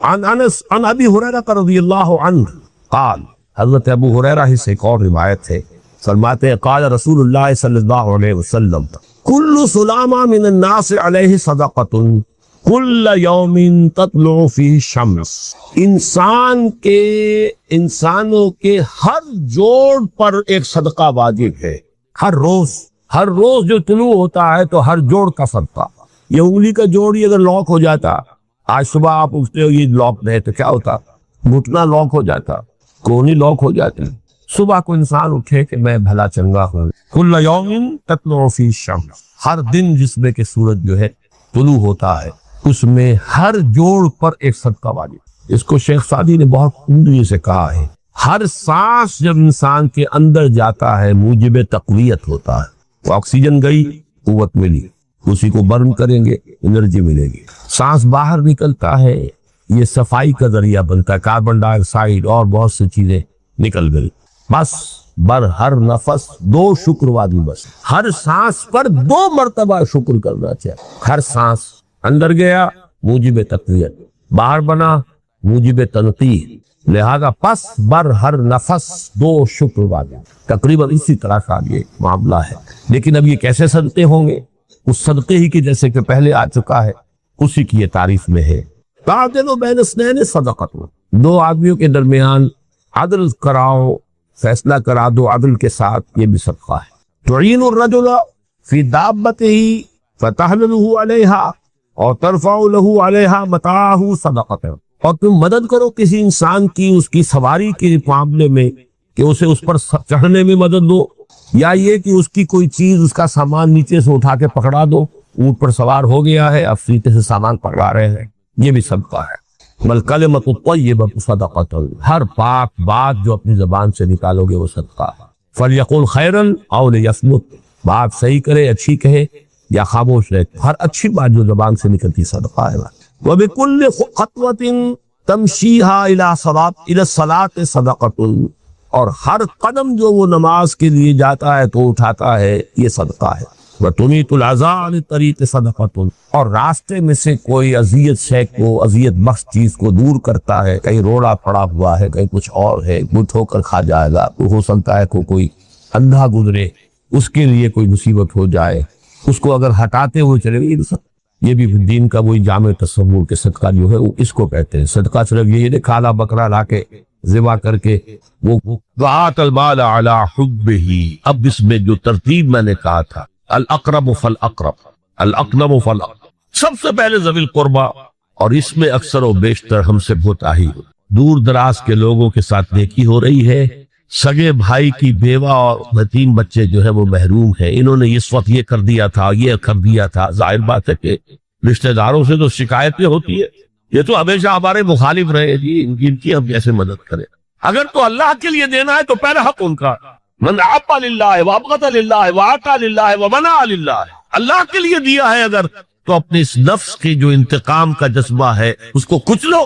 عن انس عن ابی ہریرہ رضی اللہ عنہ قال، حضرت ابو ہریرہ ہی سے ایک اور روایت ہے، فرماتے ہیں قال رسول اللہ صلی اللہ علیہ وسلم کل سلامہ من الناس علیہ صدقۃ کل یوم تطلع فیہ الشمس، انسانوں کے ہر جوڑ پر ایک صدقہ واجب ہے، ہر روز جو طلوع ہوتا ہے تو ہر جوڑ کا صدقہ۔ یہ انگلی کا جوڑ ہی اگر لاک ہو جاتا، آج صبح آپ اٹھتے ہو یہ لاک نہیں تو کیا ہوتا، گھٹنا لاک ہو جاتا، کونی لاک ہو جاتی۔ صبح کو انسان اٹھے کہ میں بھلا چنگا ہوں، کل یوم تطلع فیہ الشمس، ہر دن جس میں کہ سورج جو ہے طلوع ہوتا ہے اس میں ہر جوڑ پر ایک صدقہ واجب۔ اس کو شیخ سعدی نے بہت عمدگی سے کہا ہے، ہر سانس جب انسان کے اندر جاتا ہے موجب تقویت ہوتا ہے، تو آکسیجن گئی قوت ملی، اسی کو برن کریں گے انرجی ملے گی۔ سانس باہر نکلتا ہے یہ صفائی کا ذریعہ بنتا ہے، کاربن ڈائی آکسائڈ اور بہت سی چیزیں نکل گئی۔ بس بر ہر نفس 2 شکر واجب، بس ہر سانس پر 2 مرتبہ شکر کرنا چاہیے۔ ہر سانس اندر گیا موجب تقویت، باہر بنا موجب تنقیح، لہذا پس بر ہر نفس 2 شکر واجب۔ تقریباً اسی طرح کا یہ معاملہ ہے، لیکن اب یہ کیسے صدقے ہوں گے؟ اس صدقے ہی کی جیسے کہ پہلے آ چکا ہے اسی کی یہ تعریف میں ہے۔ تعدل بین اثنین صدقۃ، 2 آدمیوں کے درمیان عدل کراؤ، فیصلہ کرا دو عدل کے ساتھ، یہ بھی صدقہ ہے۔ تعین الرجل فی دابتہ فتحملہ علیہا اور ترفع لہ علیہا متاعہ صدقۃ، اور تم مدد کرو کسی انسان کی اس کی سواری کے معاملے میں کہ اسے اس پر چڑھنے میں مدد دو، یا یہ کہ اس کی کوئی چیز اس کا سامان نیچے سے اٹھا کے پکڑا دو، اونٹ پر سوار ہو گیا ہے اب سیتے سے سامان پکڑا رہے ہیں، یہ بھی صدقہ ہے۔ والکلمۃ الطیبۃ صدقۃ، ہر پاک بات جو اپنی زبان سے نکالو گے وہ صدقہ ہے۔ فلیقل خیرا او لیصمت، بات صحیح کرے، اچھی کہے یا خاموش رہے، ہر اچھی بات جو زبان سے نکلتی صدقہ ہے۔ وبکل خطوۃ تمشیھا الی الصلاۃ صدقۃ، اور ہر قدم جو وہ نماز کے لیے جاتا ہے تو اٹھاتا ہے یہ صدقہ ہے۔ وتمیت العزاء عن الطریق صدقۃ، اور راستے میں سے کوئی اذیت شے کو، اذیت بخش چیز کو دور کرتا ہے، کہیں روڑا پڑا ہوا ہے، کہیں کچھ اور ہے، وہ ٹھوکر کھا جائے گا، ہو سکتا ہے کوئی اندھا گزرے، اس کے لیے کوئی مصیبت ہو جائے، اس کو اگر ہٹاتے ہوئے چلے گئے، یہ بھی دین کا وہی جامع تصور کے صدقہ جو ہے وہ اس کو کہتے ہیں۔ صدقہ صرف یہ نہیں کھالا بکرا لا کے ذبح کر کے وہ وآت المال علی حبہ، اب اس میں جو ترتیب میں نے کہا تھا، الاقرب فالاقرب، الاقرب فالاقرب، سب سے پہلے ذوی القربہ، اور اس میں اکثر و بیشتر ہم سے کوتاہی ہو، دور دراز کے لوگوں کے ساتھ نیکی ہو رہی ہے، سگے بھائی کی بیوہ اور یتیم بچے جو ہے وہ محروم ہیں، انہوں نے اس وقت یہ کر دیا تھا، یہ کر دیا تھا، ظاہر بات ہے کہ رشتہ داروں سے تو شکایتیں ہوتی ہے، یہ تو ہمیشہ ہمارے مخالف رہے جی، ان کی ہم کیسے مدد کریں؟ اگر تو اللہ کے لیے دینا ہے تو پہلا حق ان کا، من عطا للہ وابغض للہ وعطا للہ ومنع للہ، اللہ کے لیے دیا ہے اگر تو اپنے اس نفس کی جو انتقام کا جذبہ ہے اس کو کچلو،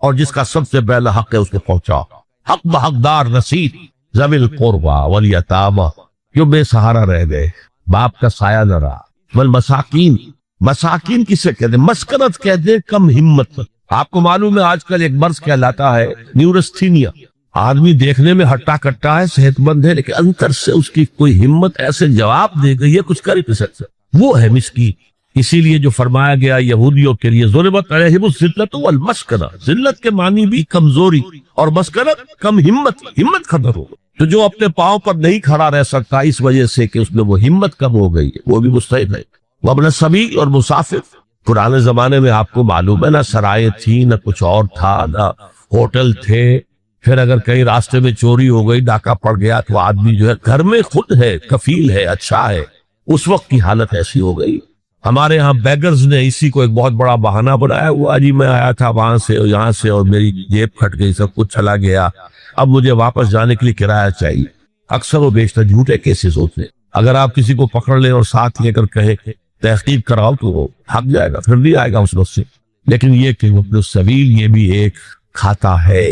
اور جس کا سب سے پہلا حق ہے اس کو پہنچاؤ۔ حق بحقدار رسید ذوی القربى والیتامى، جو بے سہارا رہ گئے، باپ کا سایہ نہ رہا، والمساکین، مساکین کسے کہتے ہیں؟ مسکنت کہتے ہیں، کم ہمت۔ آپ کو معلوم ہے آج کل ایک مرض کہلاتا ہے نیورستھینیا، آدمی دیکھنے میں ہٹا کٹا ہے، صحت مند ہے، لیکن اندر سے اس کی کوئی ہمت ایسے جواب دے گئی ہے کچھ کر ہی نہیں سکتا، وہ ہے مسکین۔ اسی لیے جو فرمایا گیا یہودیوں کے لیے ضربت علیہم الذلۃ والمسکنہ، ذلت کے معنی بھی کمزوری، اور مسکنت کم ہمت، ہمت ختم ہو، تو جو اپنے پاؤں پر نہیں کھڑا رہ سکتا اس وجہ سے کہ اس میں وہ ہمت کم ہو گئی ہے، وہ بھی مستحق ہے۔ وابن السبیل، اور مسافر، پرانے زمانے میں آپ کو معلوم ہے نہ سرائے تھی، نہ کچھ اور تھا، نہ ہوٹل تھے، پھر اگر کہیں راستے میں چوری ہو گئی، ڈاکہ پڑ گیا، تو آدمی جو ہے گھر میں خود ہے، کفیل ہے، اچھا ہے، اس وقت کی حالت ایسی ہو گئی۔ ہمارے ہاں بیگرز نے اسی کو ایک بہت بڑا بہانہ بنایا ہوا، جی میں آیا تھا وہاں سے اور یہاں سے اور میری جیب پھٹ گئی، سب کچھ چلا گیا، اب مجھے واپس جانے کے لیے کرایہ چاہیے۔ اکثر و بیشتر جھوٹے کیسز ہوتے ہیں، اگر آپ کسی کو پکڑ لیں اور ساتھ لے کر کہیں تحقیق کراؤ تو وہ حق جائے گا، پھر نہیں آئے گا اس وقت سے۔ لیکن یہ کہ ابن السبیل یہ بھی ایک کھاتا ہے۔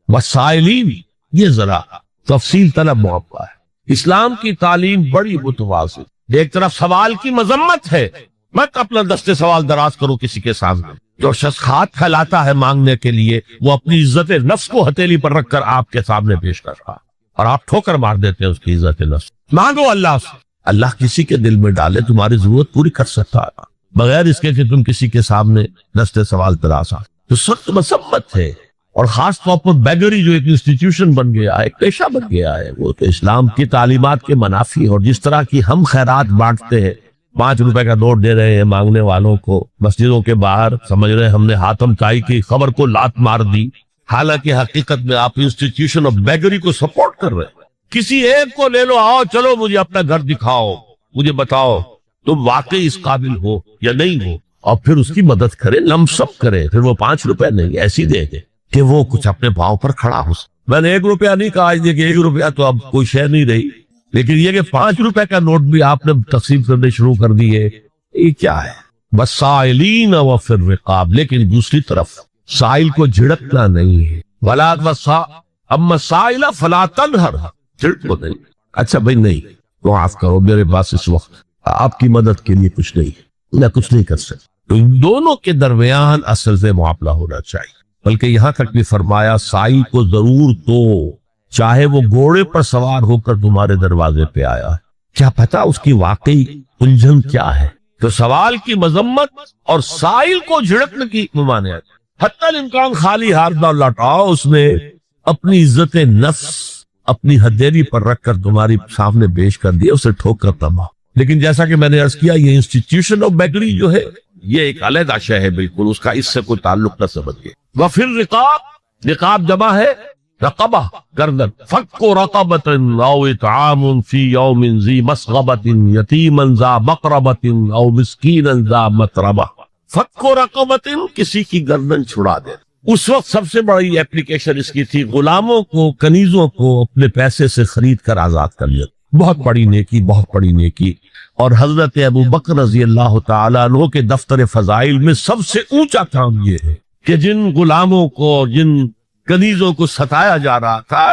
وسائلین، یہ ذرا تفصیل طلب معاملہ ہے۔ اسلام کی تعلیم بڑی متوازن، ایک طرف سوال کی مذمت ہے، مت اپنا دستے سوال دراز کرو کسی کے سامنے، جو شخص ہاتھ پھیلاتا ہے مانگنے کے لیے وہ اپنی عزت نفس کو ہتھیلی پر رکھ کر آپ کے سامنے پیش کر رہا اور آپ ٹھوکر مار دیتے ہیں اس کی عزت نفس. مانگو اللہ سے. اللہ کسی کے دل میں ڈالے تمہاری ضرورت پوری کر سکتا ہے بغیر اس کے کہ تم کسی کے سامنے دست سوال تراشا. تو سخت مسمت ہے. اور خاص طور پر بیگری جو ایک انسٹیٹیوشن بن گیا ہے, ایک پیشہ بن گیا ہے, وہ تو اسلام کی تعلیمات کے منافی. اور جس طرح کی ہم خیرات بانٹتے ہیں, 5 روپے کا نوٹ دے رہے ہیں مانگنے والوں کو مسجدوں کے باہر, سمجھ رہے ہیں ہم نے ہاتم تائی کی خبر کو لات مار دی, حالانکہ حقیقت میں آپ انسٹیٹیوشن آف بیگری کو سپورٹ کر رہے ہیں. کسی ایک کو لے لو, آؤ چلو مجھے اپنا گھر دکھاؤ, مجھے بتاؤ تم واقعی اس قابل ہو یا نہیں ہو, اور پھر اس کی مدد کرے, لمسم کرے. پھر وہ 5 روپے نہیں ایسی دے دے کہ وہ کچھ اپنے پاؤں پر کھڑا ہو. میں نے 1 روپیہ نہیں کہا کہ 1 روپیہ تو اب کوئی شے نہیں رہی, لیکن یہ کہ 5 روپے کا نوٹ بھی آپ نے تقسیم کرنے شروع کر دیے, یہ کیا ہے؟ بس سائلین و فی الرقاب. لیکن دوسری طرف سائل کو جھڑکنا نہیں ہے. ولا اما سائل فلا تنہر, جھڑکو نہیں. اچھا بھائی نہیں, معاف کرو میرے پاس اس وقت آپ کی مدد کے لیے کچھ نہیں, میں کچھ نہیں کر سکتا. تو ان دونوں کے درمیان اصل سے معاملہ ہونا چاہیے. بلکہ یہاں تک بھی فرمایا سائل کو ضرور دو, چاہے وہ گھوڑے پر سوار ہو کر تمہارے دروازے پہ آیا ہے. کیا پتا اس کی واقعی الجھن کیا ہے. تو سوال کی مذمت اور سائل کو جھڑکنے کی ممانعت. حتی الامکان خالی ہاتھ نہ لوٹاؤ, اس نے اپنی عزت نفس اپنی ہتھیلی پر رکھ کر تمہاری سامنے پیش کر دیا, اسے ٹھوک کر تمام. لیکن جیسا کہ میں نے عرض کیا, یہ انسٹیٹیوشن آف بیگری جو ہے یہ ایک علیحدہ شے ہے بالکل, اس کا اس سے کوئی تعلق نہ سمجھیے. وفر رقاب, رقاب جمع ہے رقبہ, گردن. فک رقبۃ او اطعام فی یوم ذی مسغبۃ یتیما ذا مقربۃ او مسکینا ذا متربہ. فک رقبۃ, کسی کی گردن چھڑا دے. اس وقت سب سے بڑی اپلیکیشن اس کی تھی غلاموں کو, کنیزوں کو اپنے پیسے سے خرید کر آزاد کر لیا. بہت بڑی نیکی, بہت بڑی نیکی. اور حضرت ابو بکر رضی اللہ تعالیٰ عنہ کے دفتر فضائل میں سب سے اونچا کام یہ ہے کہ جن غلاموں کو, جن کنیزوں کو ستایا جا رہا تھا,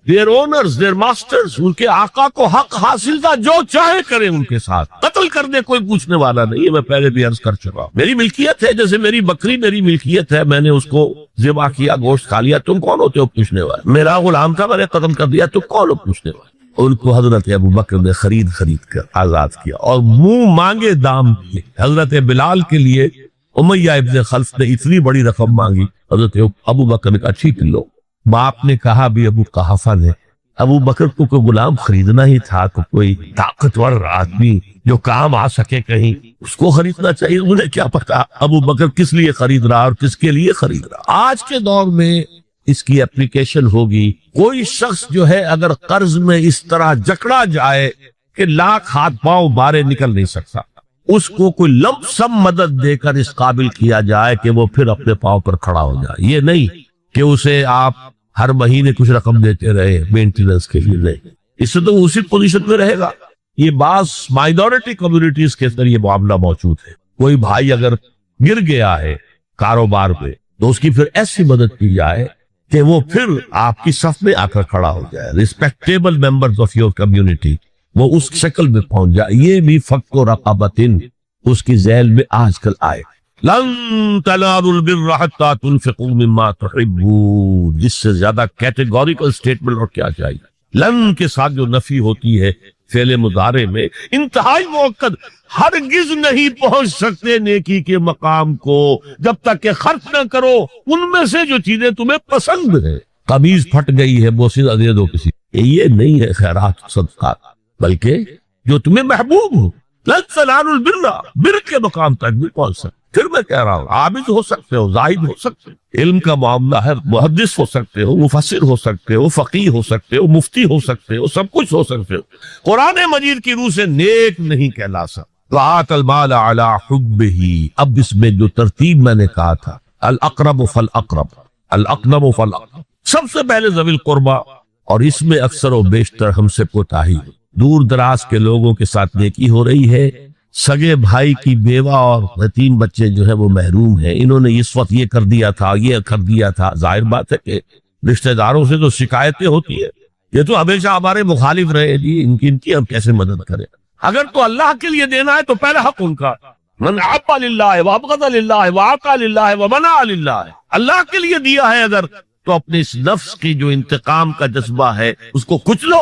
their owners, their masters, ان کے آقا کو حق حاصل تھا, جو چاہے کریں ان کے ساتھ, قتل کر دے, کوئی پوچھنے والا نہیں. یہ میں پہلے بھی عرض کر چکا ہوں. میری ملکیت ہے, جیسے میری بکری میری ملکیت ہے, میں نے اس کو ذبح کیا, گوشت کھا لیا, تم کون ہوتے ہو پوچھنے والے؟ میرا غلام تھا, میں نے قتل کر دیا, تم کون ہو پوچھنے والے؟ ان کو حضرت ابو بکر نے خرید کر آزاد کیا, اور منہ مانگے دام دیے. حضرت بلال کے لیے امیہ ابن خلف نے اتنی بڑی رقم مانگی, حضرت ابو بکر نے کہا ٹھیک لو. باپ نے کہا بھی ابو قحافہ نے, ابو بکر کو کوئی غلام خریدنا ہی تھا, تو کوئی طاقتور آدمی جو کام آ سکے کہیں, اس کو خریدنا چاہیے. انہیں کیا پتا ابو بکر کس لیے خرید رہا اور کس کے لیے خرید رہا. آج کے دور میں اس کی اپلیکیشن ہوگی. کوئی شخص جو ہے اگر قرض میں اس طرح جکڑا جائے کہ لاکھ ہاتھ پاؤں بارے نکل نہیں سکتا, اس کو کوئی لم سم مدد دے کر اس قابل کیا جائے کہ وہ پھر اپنے پاؤں پر کھڑا ہو جائے. یہ نہیں کہ اسے آپ ہر مہینے کچھ رقم دیتے رہے مینٹیننس کے لیے, نہیں. اس سے تو اسی پوزیشن میں رہے گا. یہ بعض مائنورٹی کمیونٹیز کے اندر یہ معاملہ موجود ہے. کوئی بھائی اگر گر گیا ہے کاروبار میں, تو اس کی پھر ایسی مدد کی جائے کہ وہ پھر آپ کی صف میں آ کر کھڑا ہو جائے. Respectable members of your community وہ اس شکل میں پہنچ جائے. یہ بھی فک و رقبۃ اس کی ذیل میں آج کل آئے. لن تنالوا البر حتى تنفقوا مما تحبون, جس سے زیادہ کیٹیگوریکل سٹیٹمنٹ اور کیا چاہیے. لن کے ساتھ جو نفی ہوتی ہے فعل مضارع میں, انتہائی موقد, ہرگز نہیں پہنچ سکتے نیکی کے مقام کو جب تک کہ خرچ نہ کرو ان میں سے جو چیزیں تمہیں پسند ہیں. قمیض پھٹ گئی ہے, بوسیدہ دے دو کسی, یہ نہیں ہے خیرات صدقات, بلکہ جو تمہیں محبوب ہو. لن تنالوا البر, بر کے مقام تک بھی پہنچ سکتے. پھر میں کہہ رہا ہوں, عابد ہو سکتے ہو, زاہد ہو سکتے ہو, علم کا معاملہ ہے, محدث ہو سکتے ہو, مفسر ہو سکتے ہو, فقیہ ہو سکتے ہو, مفتی ہو سکتے ہو, سب کچھ ہو سکتے ہو. قرآن مجید کی روح سے نیک نہیں کہلا سکتے. وآت المال علی حبہ, اب اس میں جو ترتیب میں نے کہا تھا, الاقرب فالاقرب, الاقرب فالاقرب, سب سے پہلے ذوی القربہ, اور اس میں اکثر و بیشتر ہم سے کوتاہی. دور دراز کے لوگوں کے ساتھ نیکی ہو رہی ہے. سگے بھائی کی بیوہ اور یتیم بچے جو ہے وہ محروم ہیں, انہوں نے اس وقت یہ کر دیا تھا, یہ کر دیا تھا. ظاہر بات ہے کہ رشتہ داروں سے تو شکایتیں ہوتی ہیں, یہ تو ہمیشہ ہمارے مخالف رہے جی, ان کی ہم کیسے مدد کریں. اگر تو اللہ کے لیے دینا ہے تو پہلا حق ان کا, من عبا للہ وابغض للہ وعطا للہ ومنع للہ، اللہ کے لیے دیا ہے اگر تو اپنے اس نفس کی جو انتقام کا جذبہ ہے اس کو کچلو،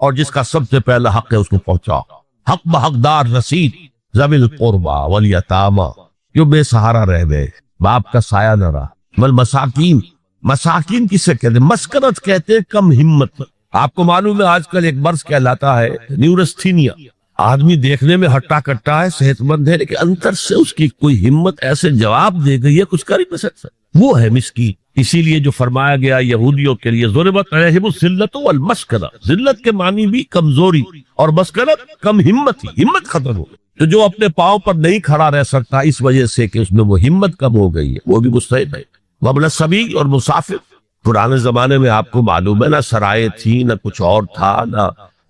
اور جس کا سب سے پہلا حق ہے اس کو پہنچاؤ، حق بحقدار رسید، ذوی القربى والیتامى، جو بے سہارا رہ گئے، باپ کا سایہ نہ رہا، والمساکین، مساکین کسے کہتے ہیں؟ مسکنت کہتے ہیں، کم ہمت۔ آپ کو معلوم ہے آج کل ایک مرض کہلاتا ہے نیورستھینیا، آدمی دیکھنے میں ہٹا کٹا ہے، صحت مند ہے، لیکن اندر سے اس کی کوئی ہمت ایسے جواب دے گئی ہے کچھ کر ہی نہیں سکتا، وہ ہے مسکین۔ اسی لیے جو فرمایا گیا یہودیوں کے لیے ضربت علیہم الذلۃ والمسکنہ، ذلت کے معنی بھی کمزوری، اور مسکنت کم ہمت، ہی ہمت ختم ہو گئی۔ تو جو اپنے پاؤں پر نہیں کھڑا رہ سکتا اس وجہ سے کہ اس میں وہ ہمت کم ہو گئی ہے، وہ بھی مستحق ہے۔ وابن السبیل، اور مسافر، پرانے زمانے میں آپ کو معلوم ہے نہ سرائے تھی، نہ کچھ اور تھا، نہ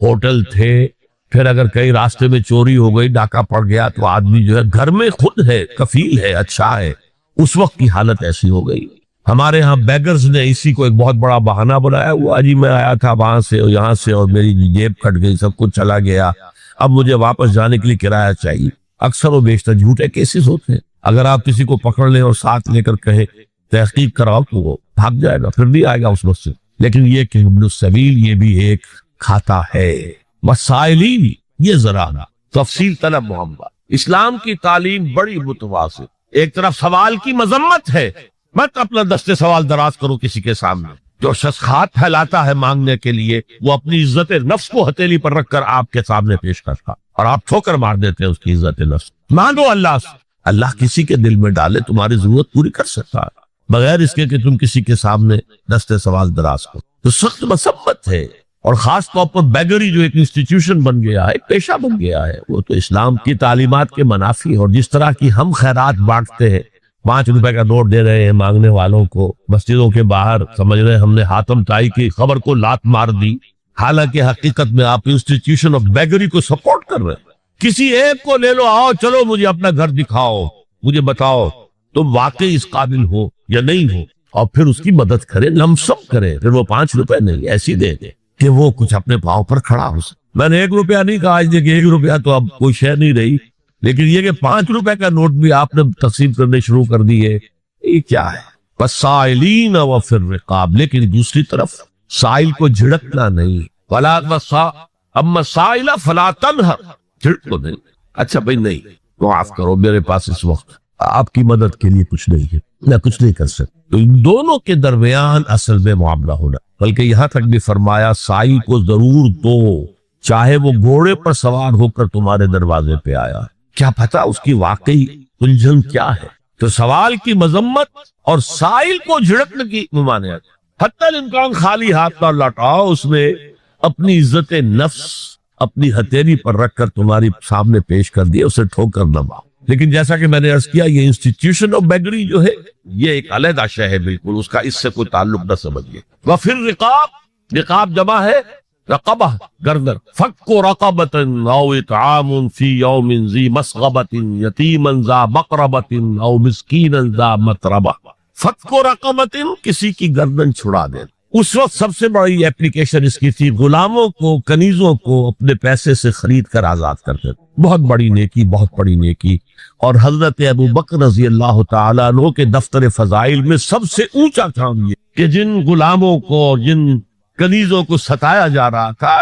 ہوٹل تھے، پھر اگر کئی راستے میں چوری ہو گئی، ڈاکہ پڑ گیا، تو آدمی جو ہے گھر میں خود ہے، کفیل ہے، اچھا ہے، اس وقت کی حالت ایسی ہو گئی۔ ہمارے ہاں بیگرز نے اسی کو ایک بہت بڑا بہانہ بنایا ہوا، جی میں آیا تھا وہاں سے اور یہاں سے اور میری جیب کٹ گئی، سب کچھ چلا گیا، اب مجھے واپس جانے کے لیے کرایہ چاہیے۔ اکثر و بیشتر جھوٹے کیسز ہوتے ہیں، اگر آپ کسی کو پکڑ لیں اور ساتھ لے کر کہیں تحقیق کراؤ تو وہ بھاگ جائے گا، پھر نہیں آئے گا اس وقت سے۔ لیکن یہ کہ ابن السبیل یہ بھی ایک کھاتا ہے۔ مسائلین، یہ ذرا تفصیل طلب محمد، اسلام کی تعلیم بڑی متوازن، ایک طرف سوال کی مذمت ہے، مت اپنا دستے سوال دراز کرو کسی کے سامنے۔ جو شخص ہاتھ پھیلاتا ہے مانگنے کے لیے، وہ اپنی عزت نفس کو ہتھیلی پر رکھ کر آپ کے سامنے پیش کرتا، اور آپ ٹھوکر مار دیتے ہیں اس کی عزت نفس۔ مانگو اللہ سے، اللہ کسی کے دل میں ڈالے تمہاری ضرورت پوری کر سکتا ہے، بغیر اس کے کہ تم کسی کے سامنے دستے سوال دراز کرو۔ تو سخت مسمت ہے، اور خاص طور پر بیگری جو ایک انسٹیٹیوشن بن گیا ہے، ایک پیشہ بن گیا ہے، وہ تو اسلام کی تعلیمات کے منافی۔ اور جس طرح کی ہم خیرات بانٹتے ہیں، 5 روپے کا نوٹ دے رہے ہیں مانگنے والوں کو مسجدوں کے باہر، سمجھ رہے ہیں ہم نے حاتم طائی کی خبر کو لات مار دی، حالانکہ حقیقت میں آپ انسٹیٹیوشن آف بیگری کو سپورٹ کر رہے ہیں۔ کسی ایک کو لے لو، آؤ چلو مجھے اپنا گھر دکھاؤ، مجھے بتاؤ تم واقعی اس قابل ہو یا نہیں ہو، اور پھر اس کی مدد کرے، لمسم کرے، پھر وہ 5 روپے نہیں ایسی دے دے کہ وہ کچھ اپنے پاؤں پر کھڑا ہو سکے۔ میں نے 1 روپیہ نہیں کہا، آج دیکھیں 1 روپیہ تو اب کوئی شے نہیں رہی، لیکن یہ کہ 5 روپے کا نوٹ بھی آپ نے تقسیم کرنے شروع کر دیے، یہ کیا ہے؟ فالسائلین وفی الرقاب، لیکن دوسری طرف سائل کو جھڑکنا نہیں، ولا اما السائل فلا تنہر، جھڑکو نہیں، اچھا بھائی نہیں معاف کرو، میرے پاس اس وقت آپ کی مدد کے لیے کچھ نہیں ہے، میں کچھ نہیں کر سکتا۔ تو ان دونوں کے درمیان اصل میں معاملہ ہونا، بلکہ یہاں تک بھی فرمایا سائل کو ضرور دو، چاہے وہ گھوڑے پر سوار ہو کر تمہارے دروازے پہ آیا ہے، کیا پتا اس کی واقعی الجھن کیا ہے۔ تو سوال کی مذمت اور سائل کو جھڑکنے کی ممانعت، حتی الامکان خالی ہاتھ نہ لوٹاؤ، اس نے اپنی عزت نفس اپنی ہتھیلی پر رکھ کر تمہاری سامنے پیش کر دیا، اسے ٹھوکر نہ مارو۔ لیکن جیسا کہ میں نے عرض کیا، یہ انسٹیٹیوشن آف بیگری جو ہے یہ ایک علیحدہ شے ہے، بالکل اس کا اس سے کوئی تعلق نہ سمجھیے۔ وَفِي الرِّقَابِ، رقاب جمع ہے رقبہ، گردن، فَكُّ رَقَبَةٍ أَوْ إِطْعَامٌ فِي يَوْمٍ ذِي مَسْغَبَةٍ يَتِيمًا ذَا مَقْرَبَةٍ أَوْ مِسْكِينًا ذَا مَتْرَبَةٍ۔ فَكُّ رَقَبَةٍ، کسی کی گردن چھڑا دینا۔ اس وقت سب سے بڑی اپلیکیشن اس کی تھی، غلاموں کو، کنیزوں کو اپنے پیسے سے خرید کر آزاد کرتے تھے، بہت بڑی نیکی، بہت بڑی نیکی۔ اور حضرت ابو بکر رضی اللہ تعالیٰ عنہ کے دفتر فضائل میں سب سے اونچا کام یہ کہ جن غلاموں کو اور جن کنیزوں کو ستایا جا رہا تھا،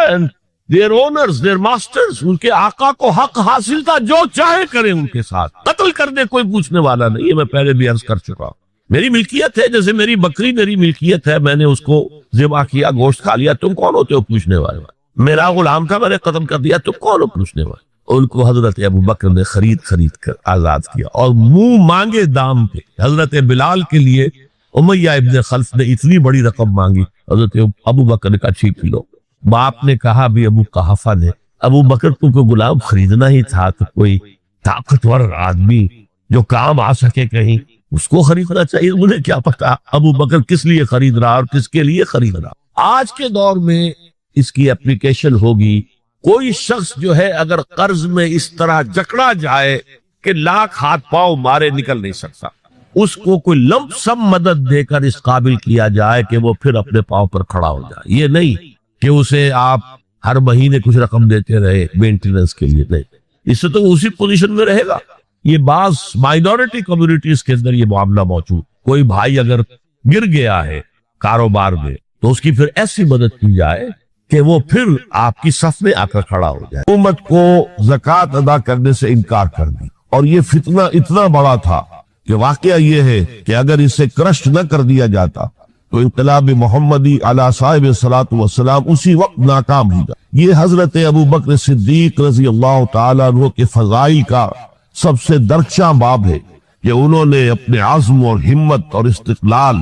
their owners, their masters، ان کے آقا کو حق حاصل تھا، جو چاہے کریں ان کے ساتھ، قتل کر دے، کوئی پوچھنے والا نہیں۔ یہ میں پہلے بھی عرض کر چکا ہوں، میری ملکیت ہے، جیسے میری بکری میری ملکیت ہے، میں نے اس کو ذبح کیا، گوشت کھا لیا، تم کون ہوتے ہو پوچھنے والے؟ میرا غلام تھا، میں نے قتل کر دیا، تم کون ہو پوچھنے والے؟ ان کو حضرت ابو بکر نے خرید کر آزاد کیا، اور منہ مانگے دام پہ حضرت بلال کے لیے امیہ ابن خلف نے اتنی بڑی رقم مانگی، حضرت ابو بکر نے کہا ٹھیک لو۔ باپ نے کہا بھی ابو قحافہ نے، ابو بکر تم کو غلام خریدنا ہی تھا تو کوئی طاقتور آدمی جو کام آ سکے کہیں اس کو خریدنا چاہیے، مجھے کیا پتا ابو بکر کس لیے خرید رہا اور کس کے لیے خرید رہا۔ آج کے دور میں اس کی اپلیکیشن ہوگی، کوئی شخص جو ہے اگر قرض میں اس طرح جکڑا جائے کہ لاکھ ہاتھ پاؤں مارے نکل نہیں سکتا، اس کو کوئی لمپ سم مدد دے کر اس قابل کیا جائے کہ وہ پھر اپنے پاؤں پر کھڑا ہو جائے۔ یہ نہیں کہ اسے آپ ہر مہینے کچھ رقم دیتے رہے مینٹیننس کے لیے، نہیں، اس سے تو اسی پوزیشن میں رہے گا۔ یہ بعض مائنورٹی کمیونٹیز کے اندر یہ معاملہ موجود. کوئی بھائی اگر گر گیا ہے کاروبار میں تو اس کی پھر ایسی مدد کی جائے کہ وہ پھر آپ کی صف میں آ کر کھڑا ہو جائے. حکومت کو زکوٰۃ ادا کرنے سے انکار کر دی اور یہ فتنہ اتنا بڑا تھا کہ واقعہ یہ ہے کہ اگر اسے کرش نہ کر دیا جاتا تو انقلاب محمدی علی صاحب الصلاۃ والسلام اسی وقت ناکام ہو جائے. یہ حضرت ابو بکر صدیق رضی اللہ تعالیٰ عنہ کے فضائل کا سب سے درخشاں باب ہے کہ انہوں نے اپنے عزم اور ہمت اور استقلال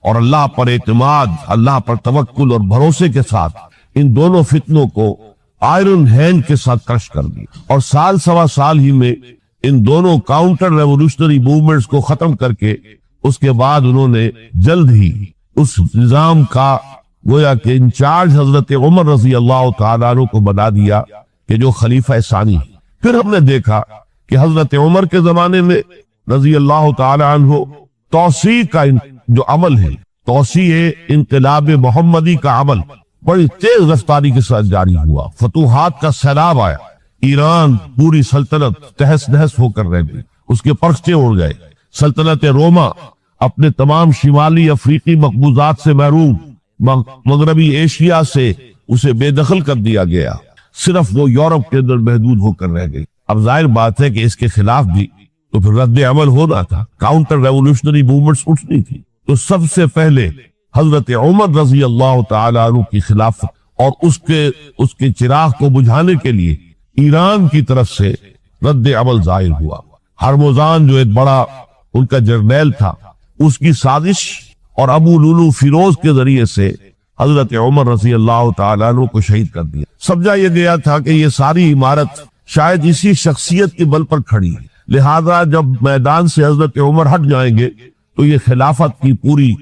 اور اللہ پر اعتماد، اللہ پر توکل اور بھروسے کے ساتھ ان دونوں فتنوں کو آئرن ہینڈ کے ساتھ کرش کر دی، اور سال سوا سال ہی میں ان دونوں کاؤنٹر ریولوشنری موومنٹس کو ختم کر کے اس کے بعد انہوں نے جلد ہی اس نظام کا گویا کہ انچارج حضرت عمر رضی اللہ تعالیٰ عنہ کو بنا دیا کہ جو خلیفہ ثانی ہے. پھر ہم نے دیکھا کہ حضرت عمر کے زمانے میں رضی اللہ تعالیٰ عنہ توسیع کا جو عمل ہے، توسیع انقلاب محمدی کا عمل بڑی تیز رفتاری کے ساتھ جاری ہوا. فتوحات کا سیلاب آیا، ایران پوری سلطنت تہس نہس ہو کر رہ گئی، اس کے پرچے اڑ گئے. سلطنت روما اپنے تمام شمالی افریقی مقبوضات سے محروم، مغربی ایشیا سے اسے بے دخل کر دیا گیا، صرف وہ یورپ کے اندر محدود ہو کر رہ گئی. اب ظاہر بات ہے کہ اس کے خلاف بھی تو پھر رد عمل ہونا تھا، کاؤنٹر ریولوشنری موومنٹس اٹھنی تھی. تو سب سے پہلے حضرت عمر رضی اللہ تعالیٰ عنہ کی خلافت اور اس کے چراغ کو بجھانے کے لیے ایران کی طرف سے رد عمل ظاہر ہوا. ہرمزان جو ایک بڑا ان کا جرنیل تھا، اس کی سازش اور ابو لولو فیروز کے ذریعے سے حضرت عمر رضی اللہ تعالیٰ عنہ کو شہید کر دیا. سمجھا یہ گیا تھا کہ یہ ساری عمارت شاید اسی شخصیت کے بل پر کھڑی ہے، لہذا جب میدان سے حضرت عمر ہٹ جائیں گے تو یہ خلافت کی پوری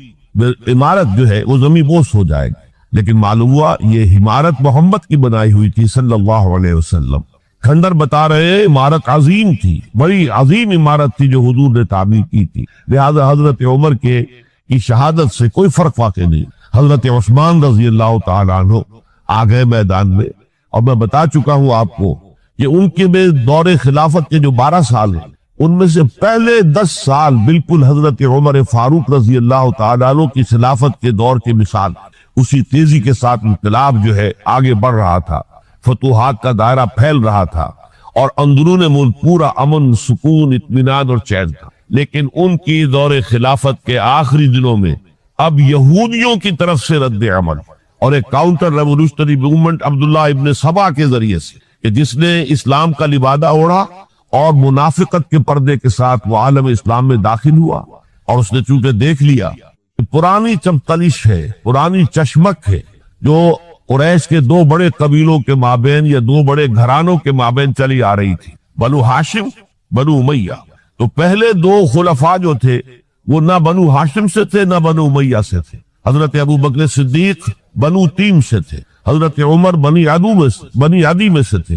عمارت جو ہے وہ زمین بوس ہو جائے گی. لیکن معلوم ہوا یہ عمارت محمد کی بنائی ہوئی تھی صلی اللہ علیہ وسلم. کھنڈر بتا رہے ہیں عمارت عظیم تھی، بڑی عظیم عمارت تھی جو حضور نے تعمیر کی تھی، لہذا حضرت عمر کی شہادت سے کوئی فرق واقع نہیں. حضرت عثمان رضی اللہ تعالیٰ عنہ آ گئے میدان میں، اور میں بتا چکا ہوں آپ کو کہ ان کے دور خلافت کے جو 12 سال ہیں ان میں سے پہلے 10 سال بالکل حضرت عمر فاروق رضی اللہ تعالیٰ عنہ کی خلافت کے دور کی مثال. اسی تیزی کے ساتھ انقلاب جو ہے آگے بڑھ رہا تھا، فتوحات کا دائرہ پھیل رہا تھا، اور اندرون ملک پورا امن، سکون، اطمینان اور چین تھا. لیکن ان کی دور خلافت کے آخری دنوں میں اب یہودیوں کی طرف سے رد عمل اور ایک کاؤنٹر ریولوشنری موومنٹ عبداللہ ابن سبا کے ذریعے سے، کہ جس نے اسلام کا لبادہ اوڑھا اور منافقت کے پردے کے ساتھ وہ عالم اسلام میں داخل ہوا. اور اس نے چونکہ دیکھ لیا کہ پرانی چمتلش ہے، پرانی چشمک ہے جو قریش کے 2 بڑے قبیلوں کے مابین یا 2 بڑے گھرانوں کے مابین چلی آ رہی تھی، بنو ہاشم، بنو امیہ. تو پہلے 2 خلفاء جو تھے وہ نہ بنو ہاشم سے تھے نہ بنو امیہ سے تھے. حضرت ابو بکر صدیق بنو تیم سے تھے، حضرت عمر بنی عدی میں سے تھے،